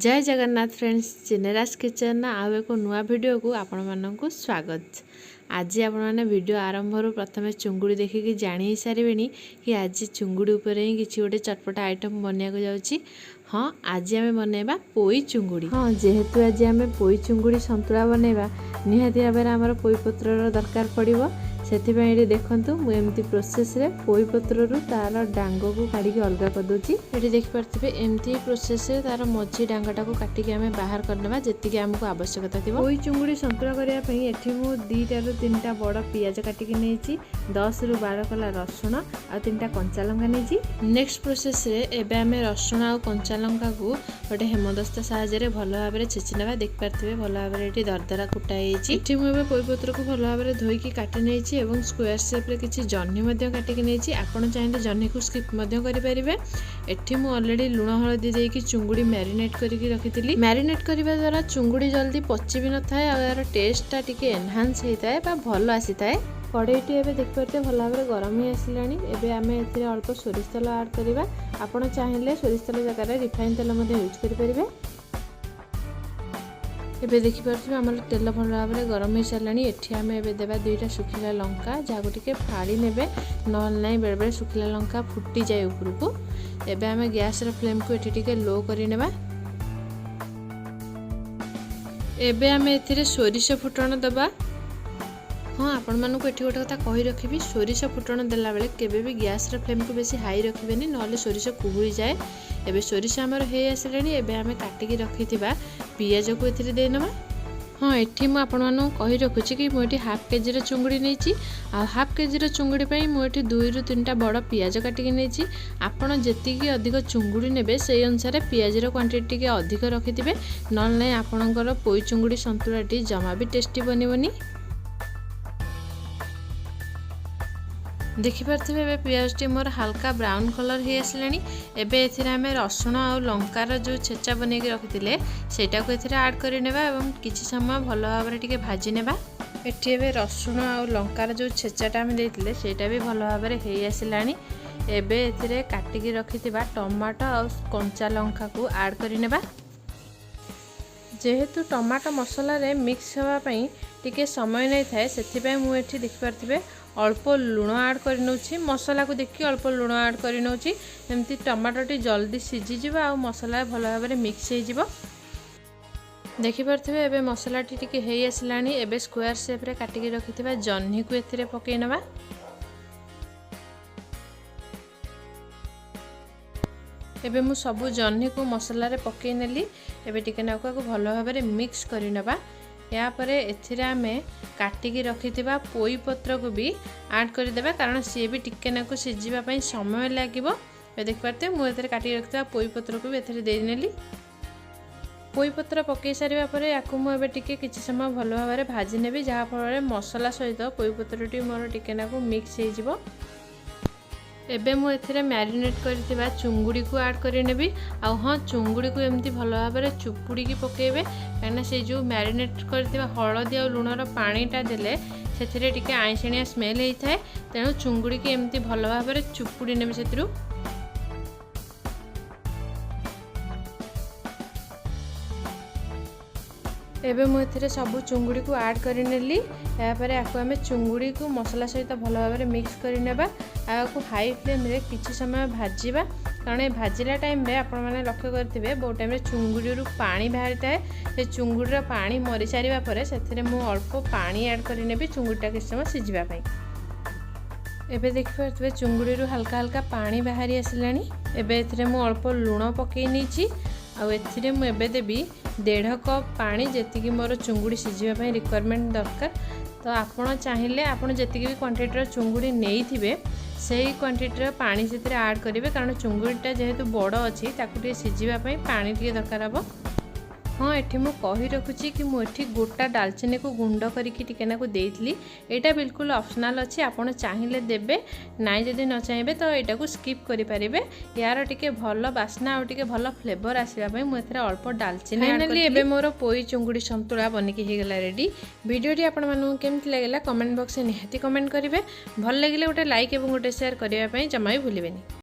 जय Jagannath friends, चिनेरास kitchen आउ एक नुआ वीडियो को आपण मानक स्वागत। आज आपण मैंने वीडियो आरंभ प्रथम चुंगुड़ी देखिकी जानी सारे कि आज चुंगुड़ी उपर ही किसी गोटे चटपटा आइटम बनवाक जाऊँगी। हाँ, आज आम बनवा पोई चुंगुड़ी। हाँ, जेहेतु आज आम पोई चुंगुड़ी सन्तुला बनवा निहाती भाव आमर पोई पत्र दरकार पड़ो। से देखु मुझे प्रोसेस रे पोई पत्र तार डांग को काढ़ी अलग करदे। ये देखिपे एमती प्रोसेस तार मझी डांगटा को काटिक आम बाहर करने जी आमको आवश्यकता थी। पोई चुंगुड़ी सन्तुला करने ये मुझे 2 ରୁ 3टा बड़ पियाज काटिक नहीं 10 ରୁ 12 कला रसुण आ 3टा कंचा लंका नहीं। नेक्स्ट प्रोसेस रे एबे आम रसुण आ कंचा लंका को गोटे हेमदस्ता साहाय्य भल भाव में छेची ना। देखिपे भल भाव में दरदरा कुटाई मुझे पोई पत्र को भल भाव में धोईकी काटि नहीं एवं स्क्वायर शेप रे किसी जह्नी काटिक नहीं। आपड़ चाहिए जह्नी को स्किप करेंगे। एठी मु ऑलरेडी लुण हलदी देकी चुंगुड़ी मैरिनेट करके रखी। मैरिनेट करने द्वारा चुंगुड़ी जल्दी पची भी न थाए और यार टेस्टटा टिके एनहांस होता है बा भल आसी थाए। कड़ईटी एबे देखिपे भल भाव में गरम ही आसिलानी। एबे आमे एथिरे अल्प सोरिष तेल ऐड करबा। आपण चाहिए सोरिष तेल जगह रिफाइन तेल यूज करेंगे। एबे देखिपे आम तेल भल भाव में गरम हो सारा। एठी आम एबे देबा 2टा सुखिला लंका जहाँ टिके फाड़ी नेबे ना बेले बेले सुखिला लंका फुटी जाए उपरको। एबे आम गैस फ्लेम को एठी टिके लो करि नेबा। एबे आम एथिरे सोरिष फुटण देबा। हाँ, आपण मानक एठी गोटे कथा कही रखी, सोरिष फुटण देला बेले केबे भी गैस फ्लेम को बेसी हाई रखिबेनी नले सोरिष कुहुली जाए। एबे सोरिष आमर हे आसिलानी। एबे आमे काटिकी रखिथिबा पियाज को एथिरे दे नबा। हाँ, एठी मु आपण मानक कही रखुची कि मु एठी हाफ केजी रे चुंगुड़ी नैची आ हाफ केजी रे चुंगुड़ी पई मु एठी 2 ରୁ 3टा बड़ पियाज काटिकी नैची। आपण जेतिकी अधिक चुंगुड़ी नेबे सेई अनुसार पियाज रो क्वांटिटी टिके अधिक रखिथिबे नल नै आपणकर पोई चुंगुड़ी सन्तुलाटी जमा भी टेस्टी बनिबनी। देखिपे पियाज टी मोर हल्का ब्राउन कलर हो आसलानी। एबे एथिरे आमे रसुण आ लंकार जो छेचा बनैके रखिथिले सेटा को एथिरे ऐड करि नेबा एवं किछि समय भल भाव में टिके भाजी नेबा। एठी एबे रसुण आ लंकार जो छेचाटा आमे देथिले सेटा भी भल भाव में हो आसलानी। एबे एथिरे काटिकी रखिथिबा टमाटो आ कंचा लंका को ऐड करि नेबा। जेहेतु टमाटो मसला रे मिक्स होवा पई टिके समय नहीं थाए सेथिपे मु एठी देखिपारथिबे अल्प लुण ऐड कर नउछि। मसला को देखि अल्प लुण ऐड कर नउछि एमती टमाटोटी जल्दी सिझी जिवो आ मसला भल भाव में मिक्स हो जिवो। देखि परथिबे एबे मसलाटी टिके हेई आसलानी। एबे स्क्वायर शेप रे काटिकी रखिथिबा जह्नी को एथिरे पकै नबा। एबे मु सबु जह्नी को मसला रे पकै नेली। एबे टिके नाको भल भाव में मिक्स करि नबा। या परे एथिरे आमे काटिकी रखिथिबा पोई पत्र को भी ऐड कर देबा कारण सी भी टिके नाको सिझिबा पई समय लागिवो। ए देख पारते मु एथिरे काटिकी रखिथिबा पोई पत्र को भी एथिरे दे नेली। पोई पत्र पकै सारिबा परे याकु मु एबे टिके किछि समय भल भाव में भाजी नेबी जहा फल मसला सहित पोई पत्रटी मोर टिके नाको मिक्स हो जिवो। एबे मु एथिरे मैरिनेट करथिबा चुंगुड़ी को ऐड करि नेबी। आ हाँ, चुंगुड़ी को एमती भल भाव में चुपुड़ी की पकेबे काना से जो मैरिनेट करथिबा हळदी आ लुणर पानीटा देले सेथिरे टिके आइसणिया स्मेल हेई थाए। तेणु चुंगुड़ी की एमती भल भाव में चुपुड़ी नेबे सेतिरु। एबे मु एथिरे सब चुंगुड़ी को ऐड करि नेली। या परे आकु आमे चुंगुड़ी को मसला सहित भल भाव में मिक्स करि नेबा। आकु हाई फ्लेम रे किछि समय भाजीबा कारण भाजिला टाइम रे आपण माने लक्ष्य करथिबे बहुत टाइम रे चुंगुड़ी रु पानी बाहरी थाए। से चुंगुड़ी रो पानी मरि सारिबा परे सेथिरे मु अल्प पानी ऐड करि नेबी चुंगुड़ीटा किछि समय सिझिबा पई। एबे देखि परथिबे चुंगुड़ी रु हल्का हल्का पानी बाहरी आसिलानी। एबे एथिरे मु अल्प लुण पकै नैची आ एथिरे मु एबे देबी 1.5 कप पानी जेतिकी मोर चुंगुड़ी सिझिबा पई रिक्वायरमेंट दरकार। तो आपण चाहिए आपण जेतिकी भी क्वांटिटी चुंगुड़ी नहीं थिबे सेही क्वांटिटी पानी से ऐड करेंगे कारण चुंगुड़ीटा जेहेतु बड़ अच्छी ताकू सिझिबा पई पानी टिके दरकार हबो। हाँ, एठी मु कही रखुची कि मु एठी गोटा दालचीनी को गुंड करिकी टिके नाको देइतली। एटा बिल्कुल ऑप्शनल अछि, आपण चाहिए देबे नाइ जदि न चाहिए तो एटा को स्किप करि परिबे। यार टिके भलो बास्ना और टिके भलो फ्लेवर आसीबा पई मु एथरे अल्प दालचीनी ऐड करली। एबे मोर पोई चुंगुड़ी सन्तुला बनिकी हे गेला रेडी। वीडियोटी आपण मानु केमति लागला कमेंट बॉक्स में निहाती कमेंट करिवे। भल लागिले गोटे लाइक एवं गोटे शेयर करिया पई जमा भी भूलिबेनी।